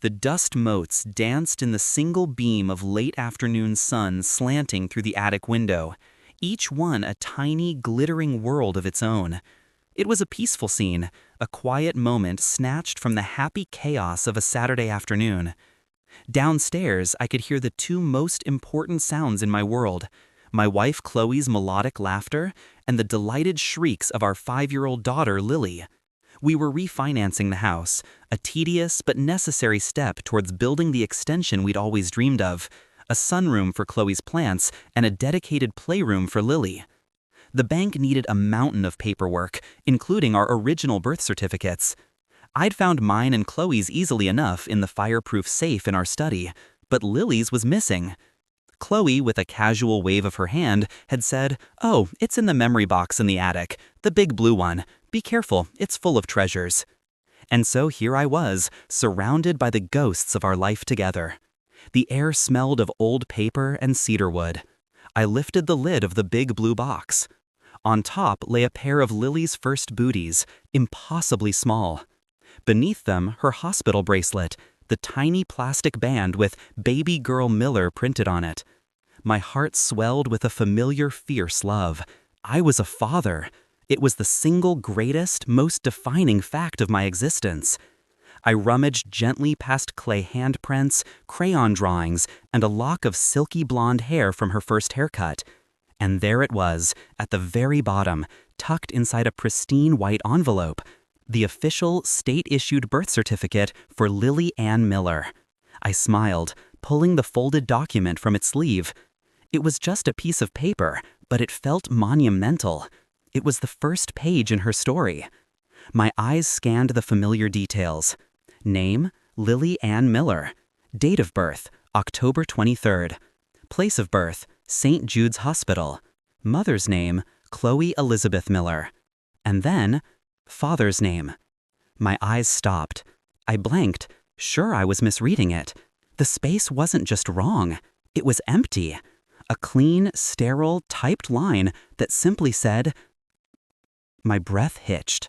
The dust motes danced in the single beam of late afternoon sun slanting through the attic window, each one a tiny, glittering world of its own. It was a peaceful scene, a quiet moment snatched from the happy chaos of a Saturday afternoon. Downstairs, I could hear the two most important sounds in my world: my wife Chloe's melodic laughter and the delighted shrieks of our 5-year-old daughter Lily. We were refinancing the house, a tedious but necessary step towards building the extension we'd always dreamed of: a sunroom for Chloe's plants and a dedicated playroom for Lily. The bank needed a mountain of paperwork, including our original birth certificates. I'd found mine and Chloe's easily enough in the fireproof safe in our study, but Lily's was missing. Chloe, with a casual wave of her hand, had said, "Oh, it's in the memory box in the attic, the big blue one. Be careful, it's full of treasures." And so here I was, surrounded by the ghosts of our life together. The air smelled of old paper and cedarwood. I lifted the lid of the big blue box. On top lay a pair of Lily's first booties, impossibly small. Beneath them, her hospital bracelet, the tiny plastic band with "Baby Girl Miller" printed on it. My heart swelled with a familiar, fierce love. I was a father. It was the single greatest, most defining fact of my existence. I rummaged gently past clay handprints, crayon drawings, and a lock of silky blonde hair from her first haircut. And there it was, at the very bottom, tucked inside a pristine white envelope: the official, state-issued birth certificate for Lily Ann Miller. I smiled, pulling the folded document from its sleeve. It was just a piece of paper, but it felt monumental. It was the first page in her story. My eyes scanned the familiar details. Name: Lily Ann Miller. Date of birth: October 23rd. Place of birth: St. Jude's Hospital. Mother's name: Chloe Elizabeth Miller. And then, father's name. My eyes stopped. I blanked, sure I was misreading it. The space wasn't just wrong, it was empty. A clean, sterile, typed line that simply said... My breath hitched.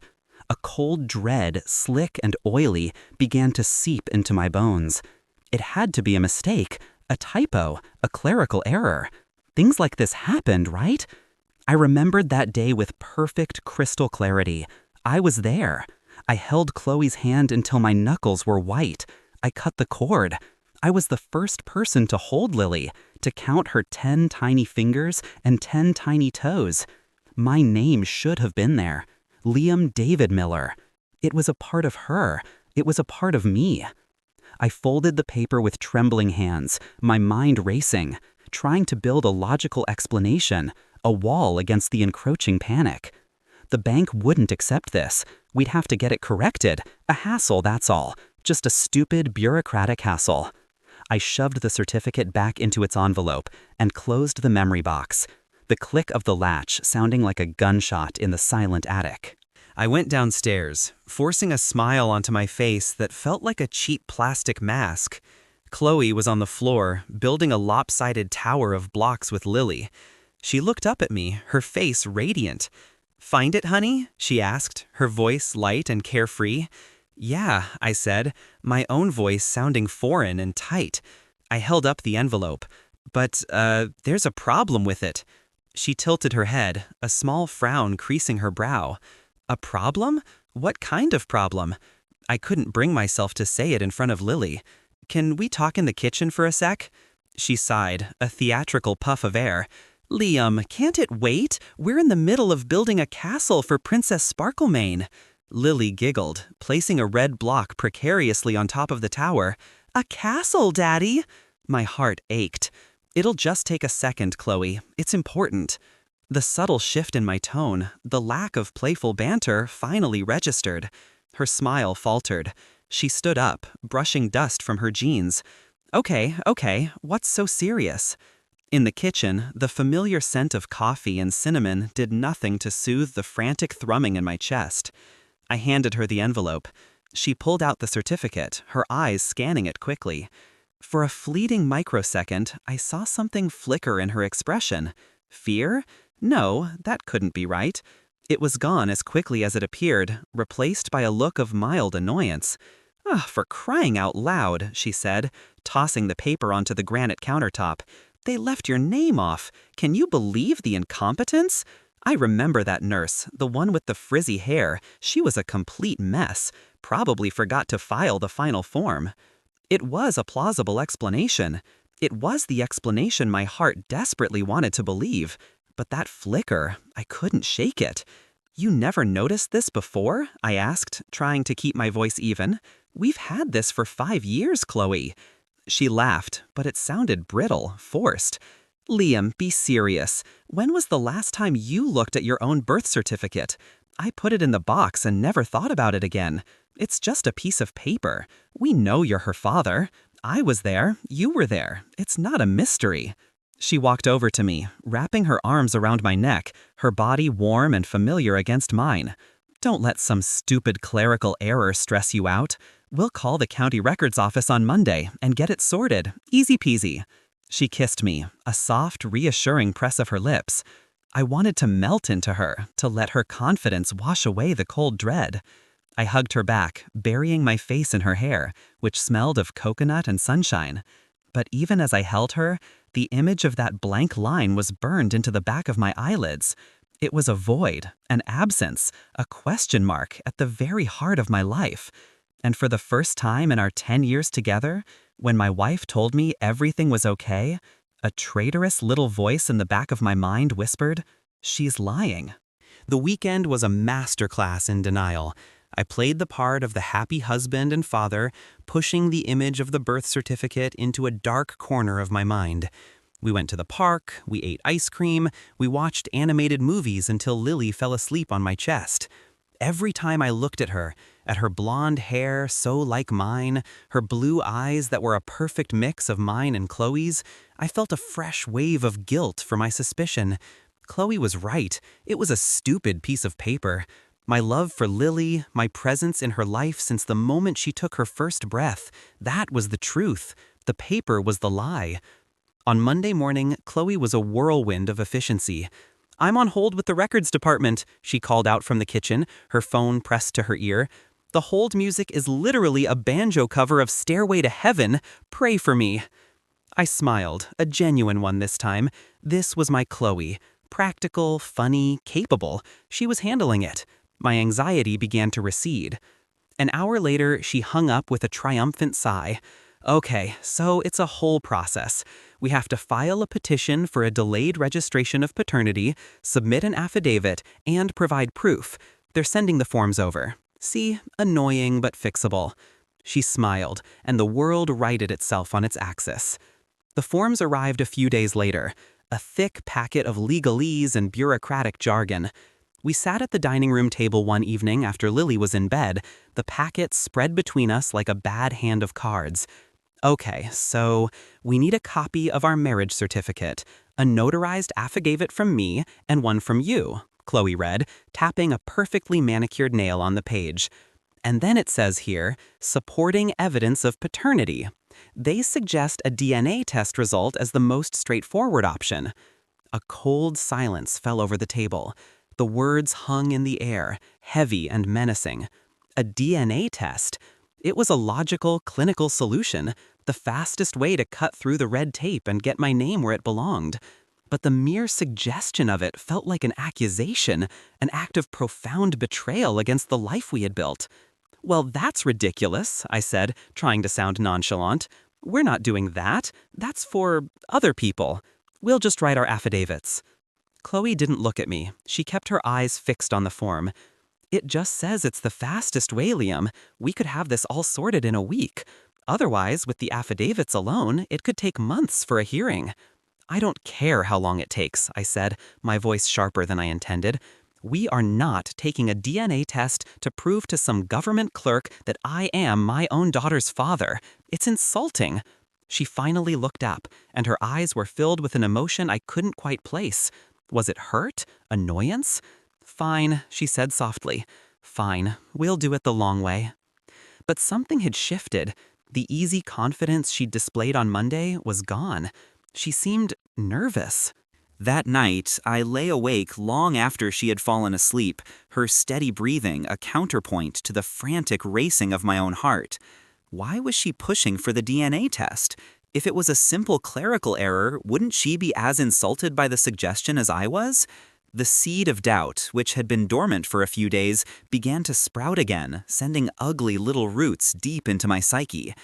A cold dread, slick and oily, began to seep into my bones. It had to be a mistake, a typo, a clerical error. Things like this happened, right? I remembered that day with perfect crystal clarity. I was there. I held Chloe's hand until my knuckles were white. I cut the cord. I was the first person to hold Lily, to count her 10 tiny fingers and 10 tiny toes. My name should have been there. Liam David Miller. It was a part of her. It was a part of me. I folded the paper with trembling hands, my mind racing, trying to build a logical explanation, a wall against the encroaching panic. The bank wouldn't accept this. We'd have to get it corrected. A hassle, that's all. Just a stupid, bureaucratic hassle. I shoved the certificate back into its envelope and closed the memory box, the click of the latch sounding like a gunshot in the silent attic. I went downstairs, forcing a smile onto my face that felt like a cheap plastic mask. Chloe was on the floor, building a lopsided tower of blocks with Lily. She looked up at me, her face radiant. "Find it, honey?" she asked, her voice light and carefree. "Yeah," I said, my own voice sounding foreign and tight. I held up the envelope. "But, there's a problem with it." She tilted her head, a small frown creasing her brow. "A problem? What kind of problem?" I couldn't bring myself to say it in front of Lily. "Can we talk in the kitchen for a sec?" She sighed, a theatrical puff of air. "Liam, can't it wait? We're in the middle of building a castle for Princess Sparklemane." Lily giggled, placing a red block precariously on top of the tower. "A castle, Daddy!" My heart ached. "It'll just take a second, Chloe. It's important." The subtle shift in my tone, the lack of playful banter, finally registered. Her smile faltered. She stood up, brushing dust from her jeans. Okay, what's so serious?" In the kitchen, the familiar scent of coffee and cinnamon did nothing to soothe the frantic thrumming in my chest. I handed her the envelope. She pulled out the certificate, her eyes scanning it quickly. For a fleeting microsecond, I saw something flicker in her expression. Fear? No, that couldn't be right. It was gone as quickly as it appeared, replaced by a look of mild annoyance. Ah, for crying out loud, she said, tossing the paper onto the granite countertop. They left your name off. Can you believe the incompetence? I remember that nurse, the one with the frizzy hair. She was a complete mess. Probably forgot to file the final form. It was a plausible explanation. It was the explanation my heart desperately wanted to believe. But that flicker, I couldn't shake it. You never noticed this before? I asked, trying to keep my voice even. We've had this for 5 years, Chloe. She laughed, but it sounded brittle, forced. Liam, be serious. When was the last time you looked at your own birth certificate? I put it in the box and never thought about it again. It's just a piece of paper. We know you're her father. I was there. You were there. It's not a mystery. She walked over to me, wrapping her arms around my neck, her body warm and familiar against mine. Don't let some stupid clerical error stress you out. We'll call the county records office on Monday and get it sorted. Easy peasy. She kissed me, a soft, reassuring press of her lips. I wanted to melt into her, to let her confidence wash away the cold dread. I hugged her back, burying my face in her hair, which smelled of coconut and sunshine. But even as I held her, the image of that blank line was burned into the back of my eyelids. It was a void, an absence, a question mark at the very heart of my life. And for the first time in our 10 years together, when my wife told me everything was okay, a traitorous little voice in the back of my mind whispered, "She's lying." The weekend was a masterclass in denial. I played the part of the happy husband and father, pushing the image of the birth certificate into a dark corner of my mind. We went to the park, we ate ice cream, we watched animated movies until Lily fell asleep on my chest. Every time I looked at her blonde hair so like mine, her blue eyes that were a perfect mix of mine and Chloe's, I felt a fresh wave of guilt for my suspicion. Chloe was right. It was a stupid piece of paper. My love for Lily, my presence in her life since the moment she took her first breath, that was the truth. The paper was the lie. On Monday morning, Chloe was a whirlwind of efficiency. "I'm on hold with the records department," she called out from the kitchen, her phone pressed to her ear. "The hold music is literally a banjo cover of Stairway to Heaven. Pray for me." I smiled, a genuine one this time. This was my Chloe. Practical, funny, capable. She was handling it. My anxiety began to recede. An hour later, she hung up with a triumphant sigh. "Okay, so it's a whole process. We have to file a petition for a delayed registration of paternity, submit an affidavit, and provide proof. They're sending the forms over. See, annoying but fixable." She smiled, and the world righted itself on its axis. The forms arrived a few days later, a thick packet of legalese and bureaucratic jargon. We sat at the dining room table one evening after Lily was in bed, the packet spread between us like a bad hand of cards. "Okay, so we need a copy of our marriage certificate, a notarized affidavit from me, and one from you," Chloe read, tapping a perfectly manicured nail on the page. "And then it says here, supporting evidence of paternity. They suggest a DNA test result as the most straightforward option." A cold silence fell over the table. The words hung in the air, heavy and menacing. A DNA test? It was a logical, clinical solution, the fastest way to cut through the red tape and get my name where it belonged. But the mere suggestion of it felt like an accusation, an act of profound betrayal against the life we had built. "Well, that's ridiculous," I said, trying to sound nonchalant. "We're not doing that. That's for other people. We'll just write our affidavits." Chloe didn't look at me. She kept her eyes fixed on the form. "It just says it's the fastest way, Liam. We could have this all sorted in a week. Otherwise, with the affidavits alone, it could take months for a hearing." "I don't care how long it takes," I said, my voice sharper than I intended. "We are not taking a DNA test to prove to some government clerk that I am my own daughter's father. It's insulting." She finally looked up, and her eyes were filled with an emotion I couldn't quite place. Was it hurt? Annoyance? "Fine," she said softly. "Fine, we'll do it the long way." But something had shifted. The easy confidence she'd displayed on Monday was gone. She seemed nervous. That night, I lay awake long after she had fallen asleep, her steady breathing a counterpoint to the frantic racing of my own heart. Why was she pushing for the DNA test? If it was a simple clerical error, wouldn't she be as insulted by the suggestion as I was? The seed of doubt, which had been dormant for a few days, began to sprout again, sending ugly little roots deep into my psyche.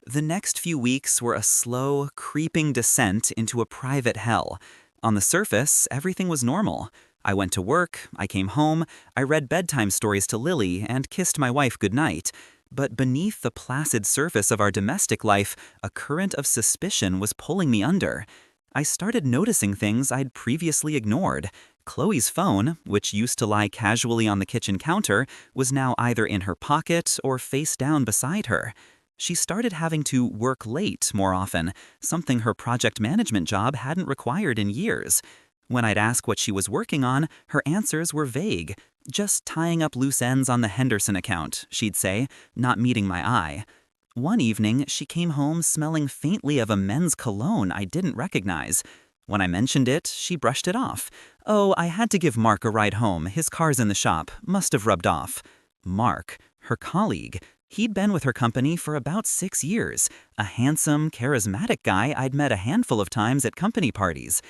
The next few weeks were a slow, creeping descent into a private hell. On the surface, everything was normal. I went to work, I came home, I read bedtime stories to Lily, and kissed my wife goodnight. But beneath the placid surface of our domestic life, a current of suspicion was pulling me under. I started noticing things I'd previously ignored. Chloe's phone, which used to lie casually on the kitchen counter, was now either in her pocket or face down beside her. She started having to work late more often, something her project management job hadn't required in years. When I'd ask what she was working on, her answers were vague. Just tying up loose ends on the Henderson account, she'd say, not meeting my eye. One evening, she came home smelling faintly of a men's cologne I didn't recognize. When I mentioned it, she brushed it off. "Oh, I had to give Mark a ride home. His car's in the shop. Must have rubbed off." Mark, her colleague. He'd been with her company for about 6 years, a handsome, charismatic guy I'd met a handful of times at company parties.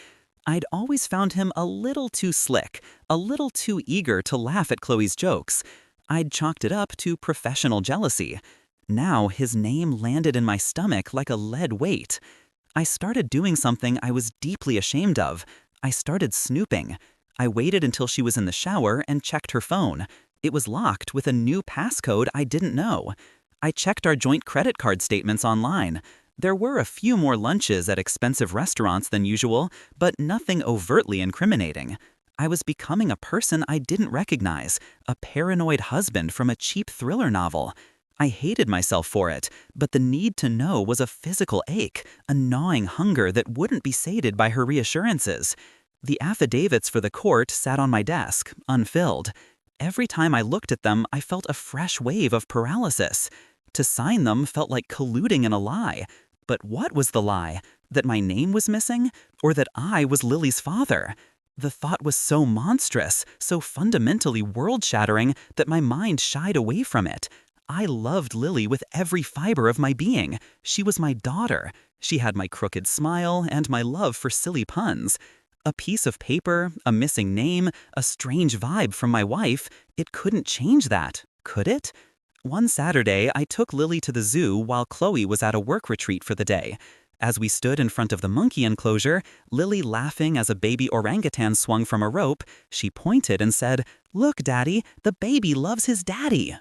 I'd always found him a little too slick, a little too eager to laugh at Chloe's jokes. I'd chalked it up to professional jealousy. Now his name landed in my stomach like a lead weight. I started doing something I was deeply ashamed of. I started snooping. I waited until she was in the shower and checked her phone. It was locked with a new passcode I didn't know. I checked our joint credit card statements online. There were a few more lunches at expensive restaurants than usual, but nothing overtly incriminating. I was becoming a person I didn't recognize, a paranoid husband from a cheap thriller novel. I hated myself for it, but the need to know was a physical ache, a gnawing hunger that wouldn't be sated by her reassurances. The affidavits for the court sat on my desk, unfilled. Every time I looked at them, I felt a fresh wave of paralysis. To sign them felt like colluding in a lie. But what was the lie? That my name was missing? Or that I was Lily's father? The thought was so monstrous, so fundamentally world-shattering that my mind shied away from it. I loved Lily with every fiber of my being. She was my daughter. She had my crooked smile and my love for silly puns. A piece of paper, a missing name, a strange vibe from my wife, it couldn't change that, could it? One Saturday, I took Lily to the zoo while Chloe was at a work retreat for the day. As we stood in front of the monkey enclosure, Lily laughing as a baby orangutan swung from a rope, she pointed and said, "Look, Daddy, the baby loves his daddy."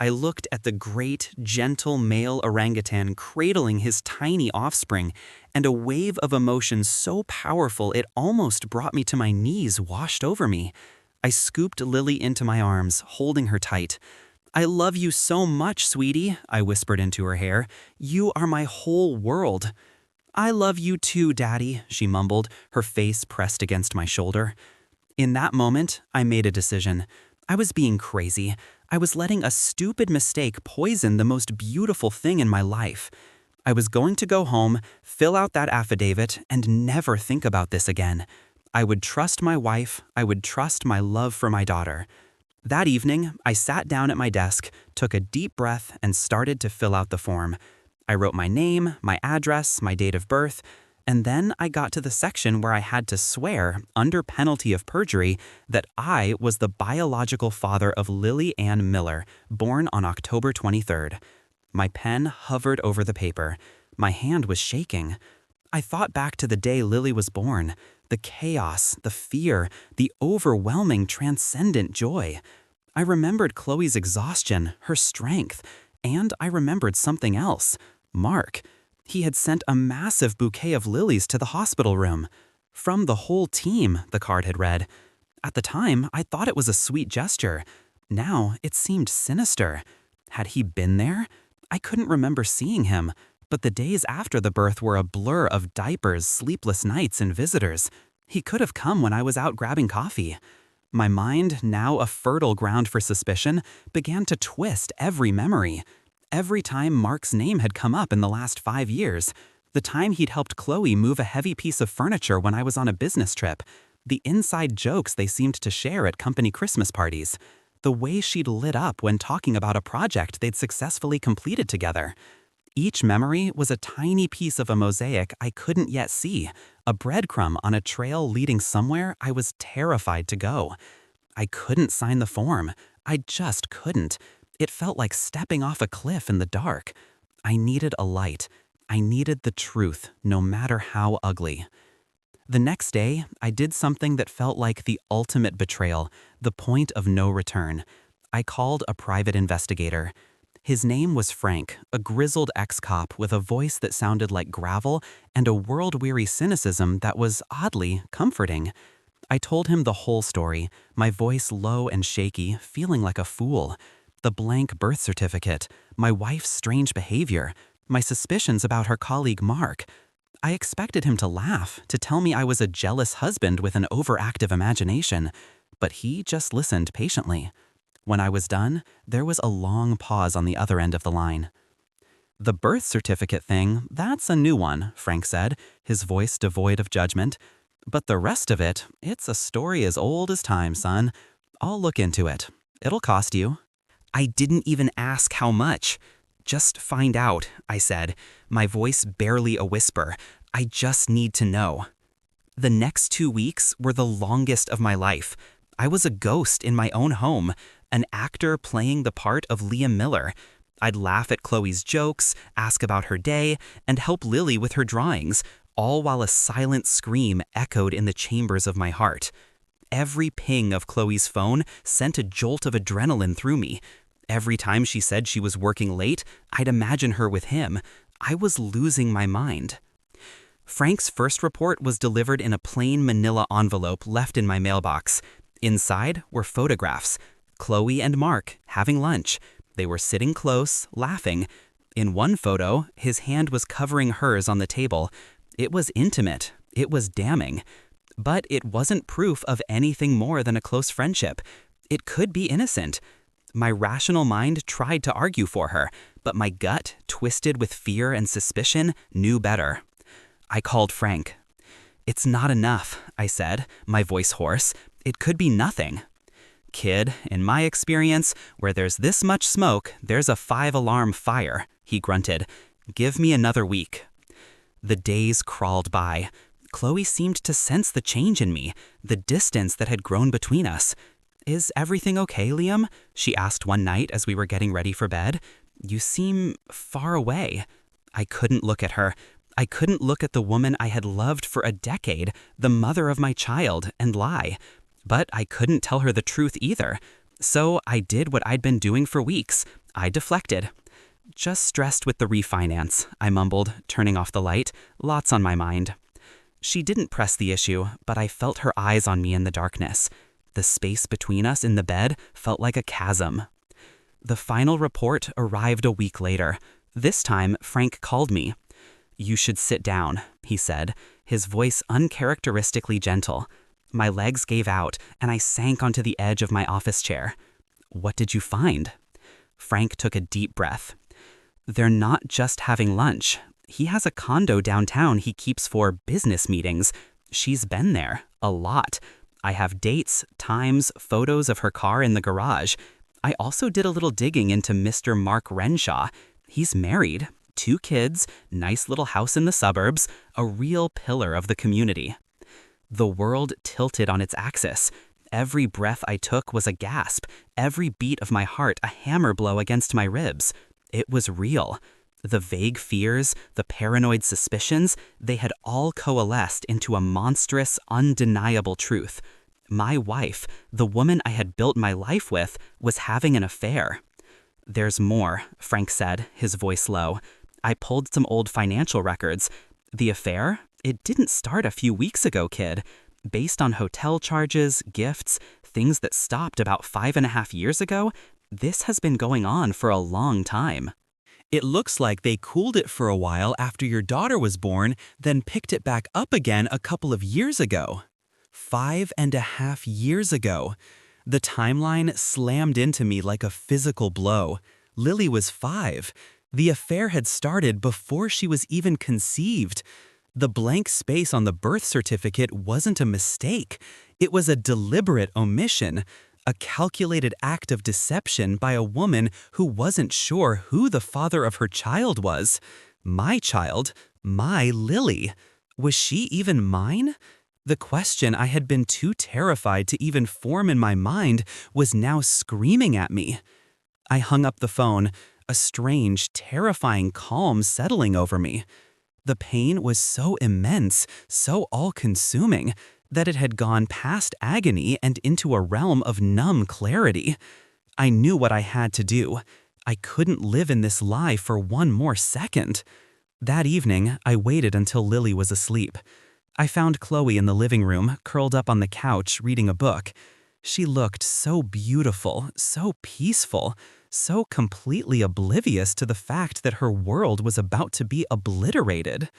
I looked at the great, gentle male orangutan cradling his tiny offspring, and a wave of emotion so powerful it almost brought me to my knees washed over me. I scooped Lily into my arms, holding her tight. "I love you so much, sweetie," I whispered into her hair. "You are my whole world." "I love you too, Daddy," she mumbled, her face pressed against my shoulder. In that moment, I made a decision. I was being crazy. I was letting a stupid mistake poison the most beautiful thing in my life. I was going to go home, fill out that affidavit, and never think about this again. I would trust my wife. I would trust my love for my daughter. That evening, I sat down at my desk, took a deep breath, and started to fill out the form. I wrote my name, my address, my date of birth, and then I got to the section where I had to swear, under penalty of perjury, that I was the biological father of Lily Ann Miller, born on October 23rd. My pen hovered over the paper. My hand was shaking. I thought back to the day Lily was born, the chaos, the fear, the overwhelming, transcendent joy. I remembered Chloe's exhaustion, her strength, and I remembered something else. Mark. He had sent a massive bouquet of lilies to the hospital room. "From the whole team," the card had read. At the time, I thought it was a sweet gesture. Now, it seemed sinister. Had he been there? I couldn't remember seeing him, but the days after the birth were a blur of diapers, sleepless nights, and visitors. He could have come when I was out grabbing coffee. My mind, now a fertile ground for suspicion, began to twist every memory. Every time Mark's name had come up in the last 5 years, The time he'd helped Chloe move a heavy piece of furniture when I was on a business trip. The inside jokes they seemed to share at company Christmas parties. The way she'd lit up when talking about a project they'd successfully completed together. Each memory was a tiny piece of a mosaic I couldn't yet see, a breadcrumb on a trail leading somewhere I was terrified to go. I couldn't sign the form. I just couldn't. It felt like stepping off a cliff in the dark. I needed a light. I needed the truth, no matter how ugly. The next day, I did something that felt like the ultimate betrayal, the point of no return. I called a private investigator. His name was Frank, a grizzled ex-cop with a voice that sounded like gravel and a world-weary cynicism that was oddly comforting. I told him the whole story, my voice low and shaky, feeling like a fool. The blank birth certificate, my wife's strange behavior, my suspicions about her colleague Mark. I expected him to laugh, to tell me I was a jealous husband with an overactive imagination, but he just listened patiently. When I was done, there was a long pause on the other end of the line. "The birth certificate thing, that's a new one," Frank said, his voice devoid of judgment. "But the rest of it, it's a story as old as time, son. I'll look into it. It'll cost you." I didn't even ask how much. "Just find out," I said, my voice barely a whisper. "I just need to know." The next 2 weeks were the longest of my life. I was a ghost in my own home, an actor playing the part of Liam Miller. I'd laugh at Chloe's jokes, ask about her day, and help Lily with her drawings, all while a silent scream echoed in the chambers of my heart. Every ping of Chloe's phone sent a jolt of adrenaline through me. Every time she said she was working late, I'd imagine her with him. I was losing my mind. Frank's first report was delivered in a plain manila envelope left in my mailbox. Inside were photographs. Chloe and Mark having lunch. They were sitting close, laughing. In one photo, his hand was covering hers on the table. It was intimate. It was damning. But it wasn't proof of anything more than a close friendship. It could be innocent. My rational mind tried to argue for her, but my gut, twisted with fear and suspicion, knew better. I called Frank. "It's not enough," I said, my voice hoarse. "It could be nothing." "Kid, in my experience, where there's this much smoke, there's a 5-alarm fire," he grunted. "Give me another week." The days crawled by. Chloe seemed to sense the change in me, the distance that had grown between us. "Is everything okay, Liam?" she asked one night as we were getting ready for bed. "You seem far away." I couldn't look at her. I couldn't look at the woman I had loved for a decade, the mother of my child, and lie. But I couldn't tell her the truth either. So I did what I'd been doing for weeks. I deflected. "Just stressed with the refinance," I mumbled, turning off the light. Lots on my mind. She didn't press the issue, but I felt her eyes on me in the darkness. The space between us in the bed felt like a chasm. The final report arrived a week later. This time, Frank called me. "You should sit down," he said, his voice uncharacteristically gentle. My legs gave out, and I sank onto the edge of my office chair. "What did you find?" Frank took a deep breath. "They're not just having lunch. He has a condo downtown he keeps for business meetings. She's been there, a lot. I have dates, times, photos of her car in the garage. I also did a little digging into Mr. Mark Renshaw. He's married, 2 kids, nice little house in the suburbs, a real pillar of the community." The world tilted on its axis. Every breath I took was a gasp, every beat of my heart a hammer blow against my ribs. It was real. The vague fears, the paranoid suspicions, they had all coalesced into a monstrous, undeniable truth. My wife, the woman I had built my life with, was having an affair. "There's more," Frank said, his voice low. I pulled some old financial records. "The affair? It didn't start a few weeks ago, kid. Based on hotel charges, gifts, things that stopped about 5.5 years ago, this has been going on for a long time." "It looks like they cooled it for a while after your daughter was born, then picked it back up again a couple of years ago." 5.5 years ago. The timeline slammed into me like a physical blow. Lily was 5. The affair had started before she was even conceived. The blank space on the birth certificate wasn't a mistake. It was a deliberate omission, a calculated act of deception by a woman who wasn't sure who the father of her child was. My child, my Lily. Was she even mine? The question I had been too terrified to even form in my mind was now screaming at me. I hung up the phone, a strange, terrifying calm settling over me. The pain was so immense, so all-consuming, that it had gone past agony and into a realm of numb clarity. I knew what I had to do. I couldn't live in this lie for one more second. That evening, I waited until Lily was asleep. I found Chloe in the living room, curled up on the couch, reading a book. She looked so beautiful, so peaceful, so completely oblivious to the fact that her world was about to be obliterated.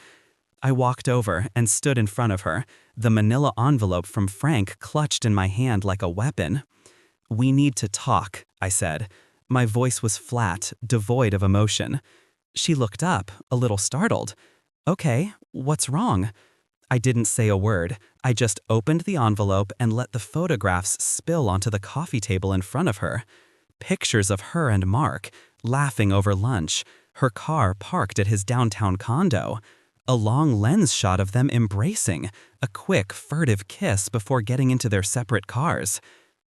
I walked over and stood in front of her, the manila envelope from Frank clutched in my hand like a weapon. "We need to talk," I said. My voice was flat, devoid of emotion. She looked up, a little startled. "Okay, what's wrong?" I didn't say a word. I just opened the envelope and let the photographs spill onto the coffee table in front of her. Pictures of her and Mark, laughing over lunch, her car parked at his downtown condo, a long lens shot of them embracing, a quick, furtive kiss before getting into their separate cars.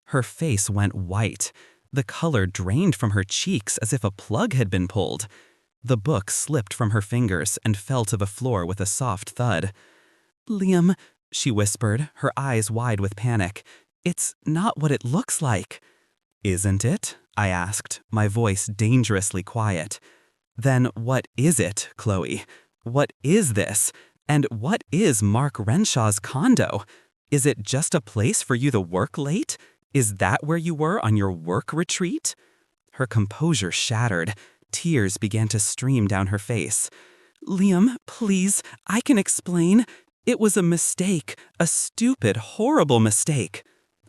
Her face went white. The color drained from her cheeks as if a plug had been pulled. The book slipped from her fingers and fell to the floor with a soft thud. "Liam," she whispered, her eyes wide with panic. "It's not what it looks like." "Isn't it?" I asked, my voice dangerously quiet. "Then what is it, Chloe? What is this? And what is Mark Renshaw's condo? Is it just a place for you to work late? Is that where you were on your work retreat?" Her composure shattered. Tears began to stream down her face. "Liam, please, I can explain. It was a mistake, a stupid, horrible mistake."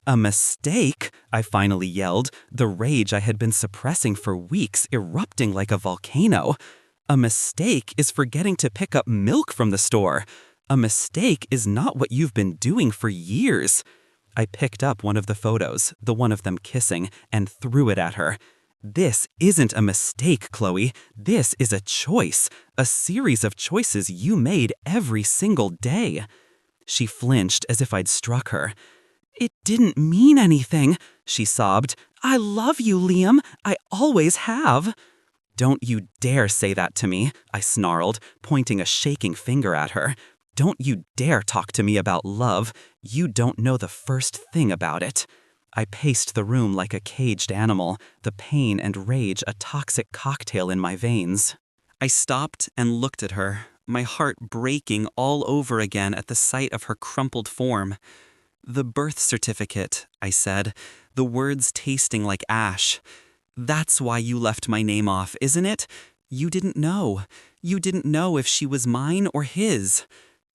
"A mistake?" I finally yelled, the rage I had been suppressing for weeks erupting like a volcano. "A mistake is forgetting to pick up milk from the store. A mistake is not what you've been doing for years." I picked up one of the photos, the one of them kissing, and threw it at her. "This isn't a mistake, Chloe. This is a choice, a series of choices you made every single day." She flinched as if I'd struck her. "It didn't mean anything," she sobbed. "I love you, Liam. I always have." "Don't you dare say that to me," I snarled, pointing a shaking finger at her. "Don't you dare talk to me about love. You don't know the first thing about it." I paced the room like a caged animal, the pain and rage a toxic cocktail in my veins. I stopped and looked at her, my heart breaking all over again at the sight of her crumpled form. "The birth certificate," I said, the words tasting like ash. "That's why you left my name off, isn't it? You didn't know. You didn't know if she was mine or his."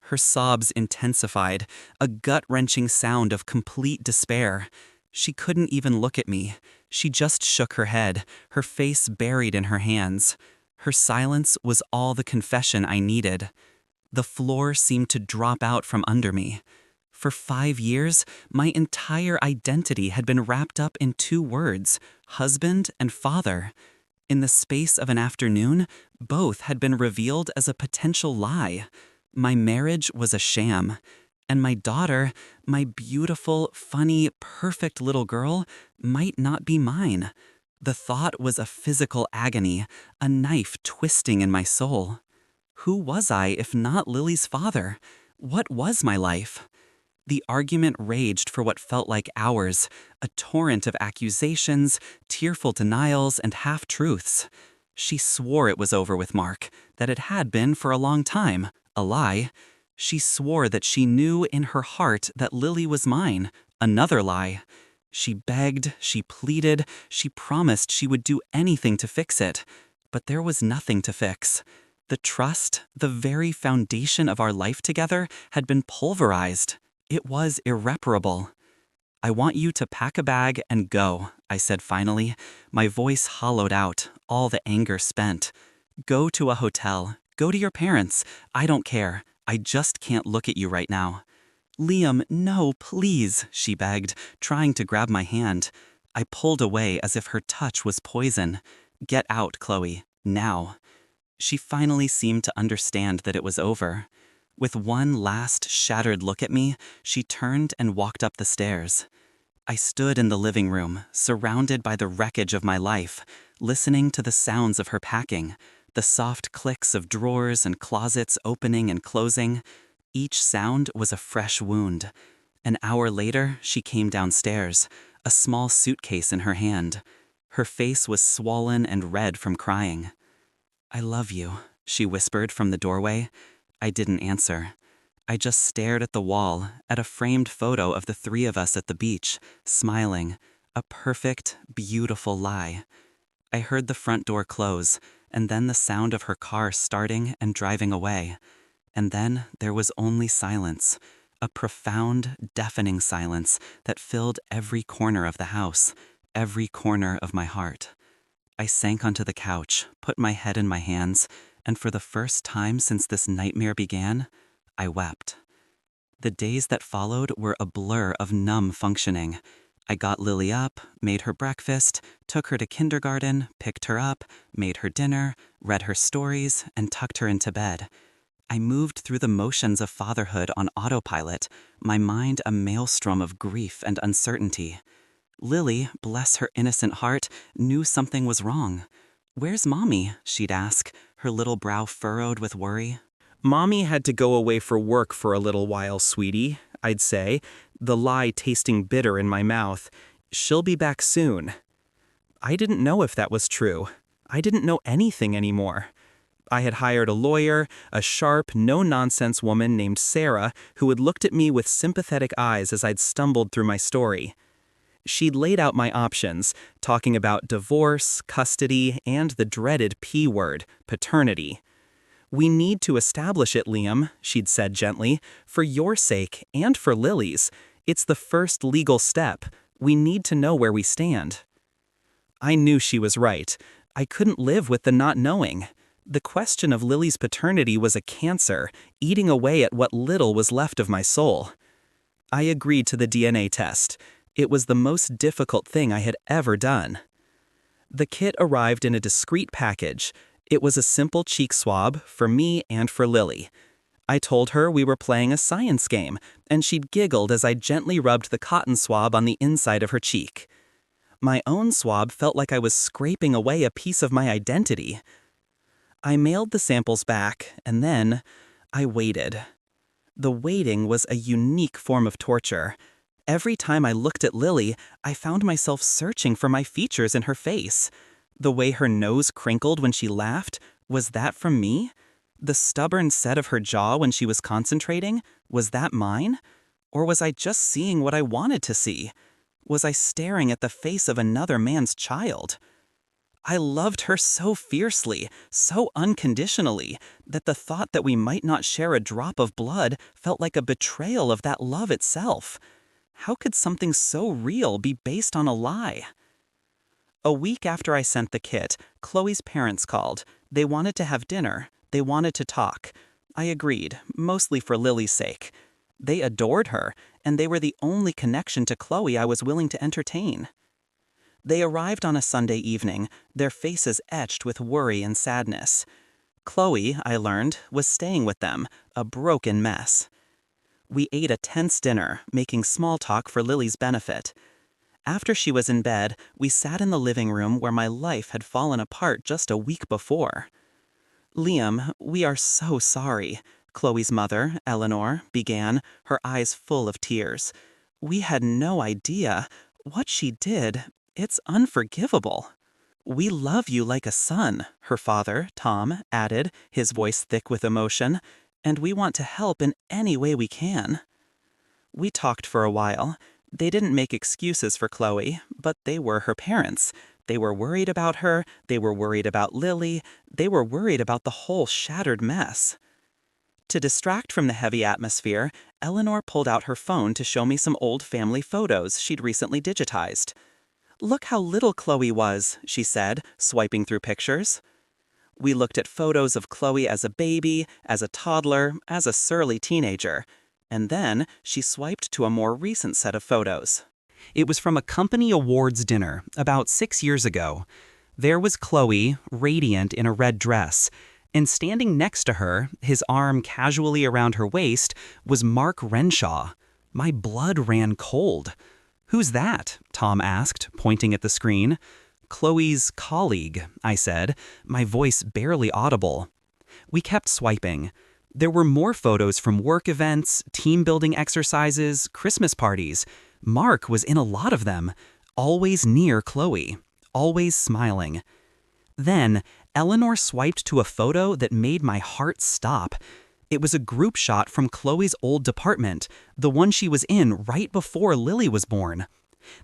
Her sobs intensified, a gut-wrenching sound of complete despair. She couldn't even look at me. She just shook her head, her face buried in her hands. Her silence was all the confession I needed. The floor seemed to drop out from under me. For 5 years, my entire identity had been wrapped up in 2 words, husband and father. In the space of an afternoon, both had been revealed as a potential lie. My marriage was a sham. And my daughter, my beautiful, funny, perfect little girl, might not be mine. The thought was a physical agony, a knife twisting in my soul. Who was I if not Lily's father? What was my life? The argument raged for what felt like hours, a torrent of accusations, tearful denials, and half-truths. She swore it was over with Mark, that it had been for a long time, a lie. She swore that she knew in her heart that Lily was mine, another lie. She begged, she pleaded, she promised she would do anything to fix it. But there was nothing to fix. The trust, the very foundation of our life together, had been pulverized. It was irreparable. "I want you to pack a bag and go," I said finally, my voice hollowed out, all the anger spent. Go to a hotel. Go to your parents. I don't care. I just can't look at you right now. Liam, no, please, she begged, trying to grab my hand. I pulled away as if her touch was poison. Get out, Chloe. Now. She finally seemed to understand that it was over. With one last shattered look at me, she turned and walked up the stairs. I stood in the living room, surrounded by the wreckage of my life, listening to the sounds of her packing, the soft clicks of drawers and closets opening and closing. Each sound was a fresh wound. An hour later, she came downstairs, a small suitcase in her hand. Her face was swollen and red from crying. I love you, she whispered from the doorway. I didn't answer. I just stared at the wall, at a framed photo of the three of us at the beach, smiling, a perfect, beautiful lie. I heard the front door close, and then the sound of her car starting and driving away. And then there was only silence, a profound, deafening silence that filled every corner of the house, every corner of my heart. I sank onto the couch, put my head in my hands, and for the first time since this nightmare began, I wept. The days that followed were a blur of numb functioning. I got Lily up, made her breakfast, took her to kindergarten, picked her up, made her dinner, read her stories, and tucked her into bed. I moved through the motions of fatherhood on autopilot, my mind a maelstrom of grief and uncertainty. Lily, bless her innocent heart, knew something was wrong. "Where's Mommy?" she'd ask, her little brow furrowed with worry. "Mommy had to go away for work for a little while, sweetie," I'd say, the lie tasting bitter in my mouth. "She'll be back soon." I didn't know if that was true. I didn't know anything anymore. I had hired a lawyer, a sharp, no-nonsense woman named Sarah, who had looked at me with sympathetic eyes as I'd stumbled through my story. She'd laid out my options, talking about divorce, custody, and the dreaded P word, paternity. "We need to establish it, Liam," she'd said gently, "for your sake and for Lily's. It's the first legal step. We need to know where we stand." I knew she was right. I couldn't live with the not knowing. The question of Lily's paternity was a cancer, eating away at what little was left of my soul. I agreed to the DNA test. It was the most difficult thing I had ever done. The kit arrived in a discreet package. It was a simple cheek swab for me and for Lily. I told her we were playing a science game, and she'd giggled as I gently rubbed the cotton swab on the inside of her cheek. My own swab felt like I was scraping away a piece of my identity. I mailed the samples back, and then I waited. The waiting was a unique form of torture. Every time I looked at Lily, I found myself searching for my features in her face. The way her nose crinkled when she laughed, was that from me? The stubborn set of her jaw when she was concentrating, was that mine? Or was I just seeing what I wanted to see? Was I staring at the face of another man's child? I loved her so fiercely, so unconditionally, that the thought that we might not share a drop of blood felt like a betrayal of that love itself. How could something so real be based on a lie? A week after I sent the kit, Chloe's parents called. They wanted to have dinner. They wanted to talk. I agreed, mostly for Lily's sake. They adored her, and they were the only connection to Chloe I was willing to entertain. They arrived on a Sunday evening, their faces etched with worry and sadness. Chloe, I learned, was staying with them, a broken mess. We ate a tense dinner, making small talk for Lily's benefit. After she was in bed, we sat in the living room where my life had fallen apart just a week before. "Liam, we are so sorry," Chloe's mother, Eleanor, began, her eyes full of tears. "We had no idea. What she did, it's unforgivable." "We love you like a son," her father, Tom, added, his voice thick with emotion, "and we want to help in any way we can." We talked for a while. They didn't make excuses for Chloe, but they were her parents. They were worried about her, they were worried about Lily, they were worried about the whole shattered mess. To distract from the heavy atmosphere, Eleanor pulled out her phone to show me some old family photos she'd recently digitized. "Look how little Chloe was," she said, swiping through pictures. We looked at photos of Chloe as a baby, as a toddler, as a surly teenager. And then she swiped to a more recent set of photos. It was from a company awards dinner about 6 years ago. There was Chloe, radiant in a red dress, and standing next to her, his arm casually around her waist, was Mark Renshaw. My blood ran cold. "Who's that?" Tom asked, pointing at the screen. "Chloe's colleague," I said, my voice barely audible. We kept swiping. There were more photos from work events, team-building exercises, Christmas parties. Mark was in a lot of them, always near Chloe, always smiling. Then, Eleanor swiped to a photo that made my heart stop. It was a group shot from Chloe's old department, the one she was in right before Lily was born.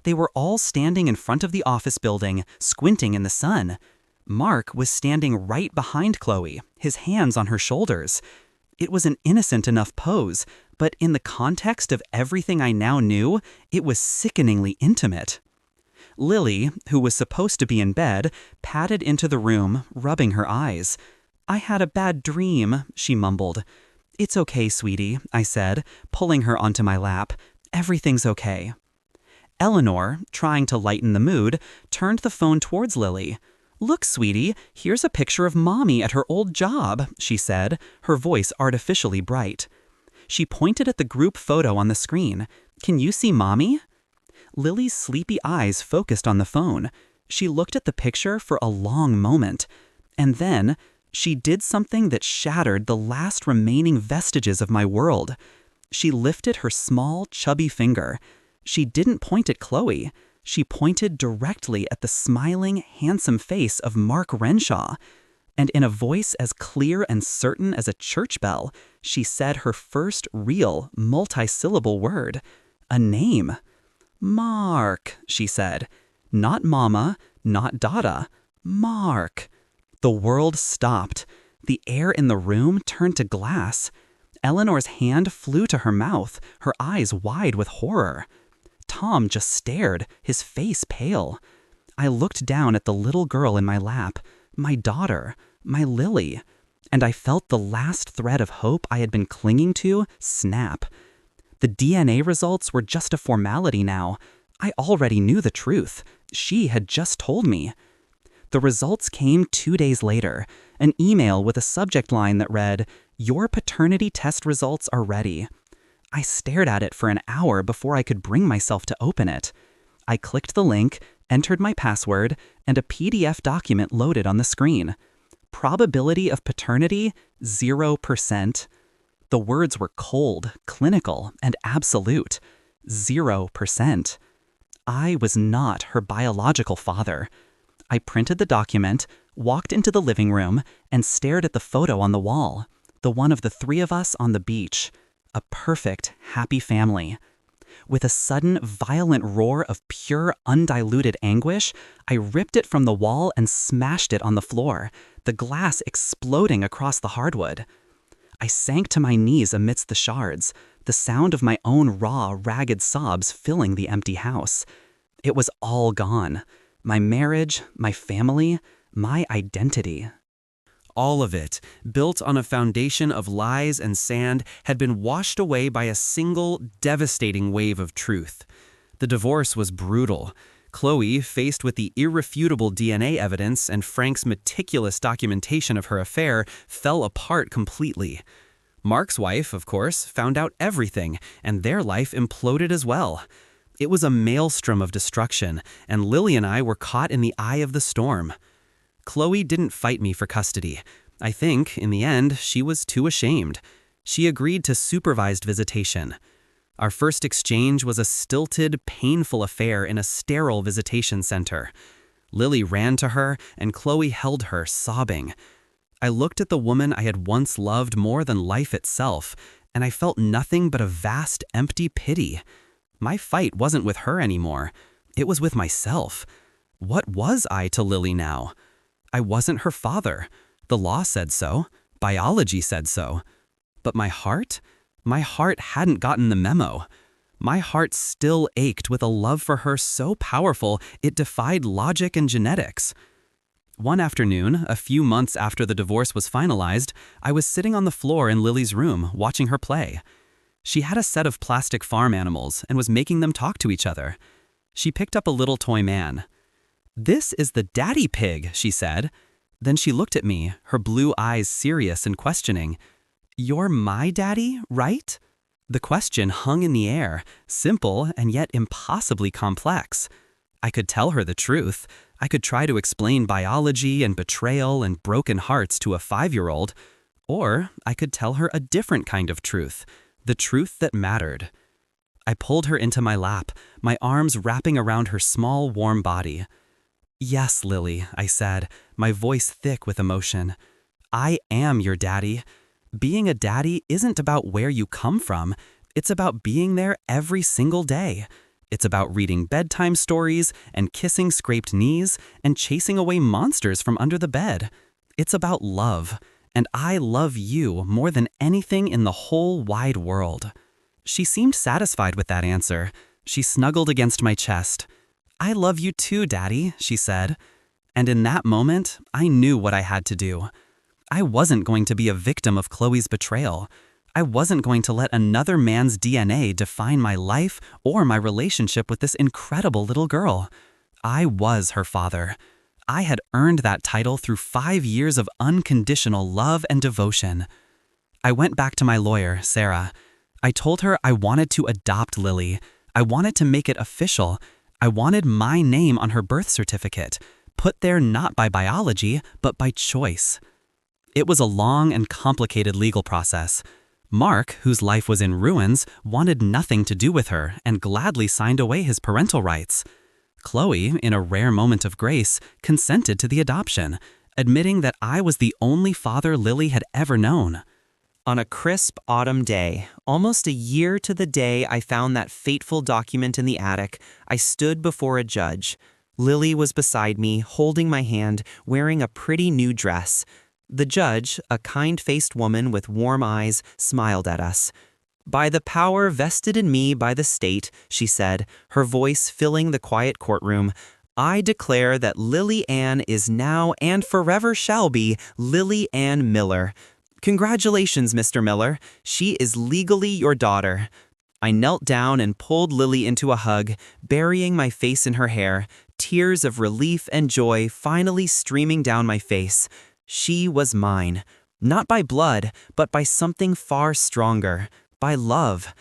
They were all standing in front of the office building, squinting in the sun. Mark was standing right behind Chloe, his hands on her shoulders. It was an innocent enough pose, but in the context of everything I now knew, it was sickeningly intimate. Lily, who was supposed to be in bed, padded into the room, rubbing her eyes. "I had a bad dream," she mumbled. "It's okay, sweetie," I said, pulling her onto my lap. "Everything's okay." Eleanor, trying to lighten the mood, turned the phone towards Lily. "Look, sweetie, here's a picture of Mommy at her old job," she said, her voice artificially bright. She pointed at the group photo on the screen. "Can you see Mommy?" Lily's sleepy eyes focused on the phone. She looked at the picture for a long moment. And then, she did something that shattered the last remaining vestiges of my world. She lifted her small, chubby finger. She didn't point at Chloe. She pointed directly at the smiling, handsome face of Mark Renshaw. And in a voice as clear and certain as a church bell, she said her first real, multi-syllable word. A name. "Mark," she said. Not Mama, not Dada. Mark. The world stopped. The air in the room turned to glass. Eleanor's hand flew to her mouth, her eyes wide with horror. Tom just stared, his face pale. I looked down at the little girl in my lap, my daughter, my Lily, and I felt the last thread of hope I had been clinging to snap. The DNA results were just a formality now. I already knew the truth. She had just told me. The results came 2 days later, an email with a subject line that read, "Your paternity test results are ready." I stared at it for an hour before I could bring myself to open it. I clicked the link, entered my password, and a PDF document loaded on the screen. Probability of paternity, 0%. The words were cold, clinical, and absolute. 0%. I was not her biological father. I printed the document, walked into the living room, and stared at the photo on the wall, the one of the three of us on the beach. A perfect, happy family. With a sudden, violent roar of pure, undiluted anguish, I ripped it from the wall and smashed it on the floor, the glass exploding across the hardwood. I sank to my knees amidst the shards, the sound of my own raw, ragged sobs filling the empty house. It was all gone. My marriage, my family, my identity. All of it, built on a foundation of lies and sand, had been washed away by a single, devastating wave of truth. The divorce was brutal. Chloe, faced with the irrefutable DNA evidence and Frank's meticulous documentation of her affair, fell apart completely. Mark's wife, of course, found out everything, and their life imploded as well. It was a maelstrom of destruction, and Lily and I were caught in the eye of the storm. Chloe didn't fight me for custody. I think, in the end, she was too ashamed. She agreed to supervised visitation. Our first exchange was a stilted, painful affair in a sterile visitation center. Lily ran to her, and Chloe held her, sobbing. I looked at the woman I had once loved more than life itself, and I felt nothing but a vast, empty pity. My fight wasn't with her anymore. It was with myself. What was I to Lily now? I wasn't her father. The law said so. Biology said so. But my heart? My heart hadn't gotten the memo. My heart still ached with a love for her so powerful it defied logic and genetics. One afternoon, a few months after the divorce was finalized, I was sitting on the floor in Lily's room watching her play. She had a set of plastic farm animals and was making them talk to each other. She picked up a little toy man. "This is the daddy pig," she said. Then she looked at me, her blue eyes serious and questioning. "You're my daddy, right?" The question hung in the air, simple and yet impossibly complex. I could tell her the truth. I could try to explain biology and betrayal and broken hearts to a 5-year-old. Or I could tell her a different kind of truth, the truth that mattered. I pulled her into my lap, my arms wrapping around her small, warm body. "Yes, Lily," I said, my voice thick with emotion. "I am your daddy. Being a daddy isn't about where you come from. It's about being there every single day. It's about reading bedtime stories and kissing scraped knees and chasing away monsters from under the bed. It's about love, and I love you more than anything in the whole wide world." She seemed satisfied with that answer. She snuggled against my chest. "I love you too, Daddy," she said. And in that moment, I knew what I had to do. I wasn't going to be a victim of Chloe's betrayal. I wasn't going to let another man's DNA define my life or my relationship with this incredible little girl. I was her father. I had earned that title through 5 years of unconditional love and devotion. I went back to my lawyer, Sarah. I told her I wanted to adopt Lily. I wanted to make it official. I wanted my name on her birth certificate, put there not by biology, but by choice. It was a long and complicated legal process. Mark, whose life was in ruins, wanted nothing to do with her and gladly signed away his parental rights. Chloe, in a rare moment of grace, consented to the adoption, admitting that I was the only father Lily had ever known. On a crisp autumn day, almost a year to the day I found that fateful document in the attic, I stood before a judge. Lily was beside me, holding my hand, wearing a pretty new dress. The judge, a kind-faced woman with warm eyes, smiled at us. "By the power vested in me by the state," she said, her voice filling the quiet courtroom, "I declare that Lily Ann is now and forever shall be Lily Ann Miller. Congratulations, Mr. Miller. She is legally your daughter." I knelt down and pulled Lily into a hug, burying my face in her hair, tears of relief and joy finally streaming down my face. She was mine, not by blood, but by something far stronger, by love.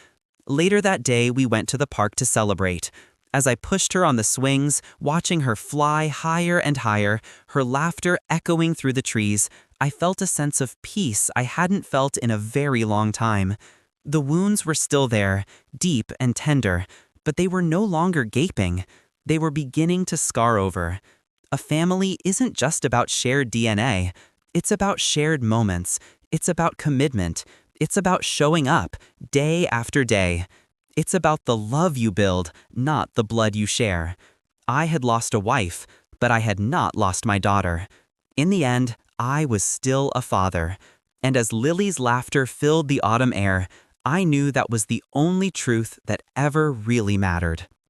Later that day, we went to the park to celebrate. As I pushed her on the swings, watching her fly higher and higher, her laughter echoing through the trees, I felt a sense of peace I hadn't felt in a very long time. The wounds were still there, deep and tender, but they were no longer gaping. They were beginning to scar over. A family isn't just about shared DNA. It's about shared moments. It's about commitment. It's about showing up, day after day. It's about the love you build, not the blood you share. I had lost a wife, but I had not lost my daughter. In the end, I was still a father. And as Lily's laughter filled the autumn air, I knew that was the only truth that ever really mattered.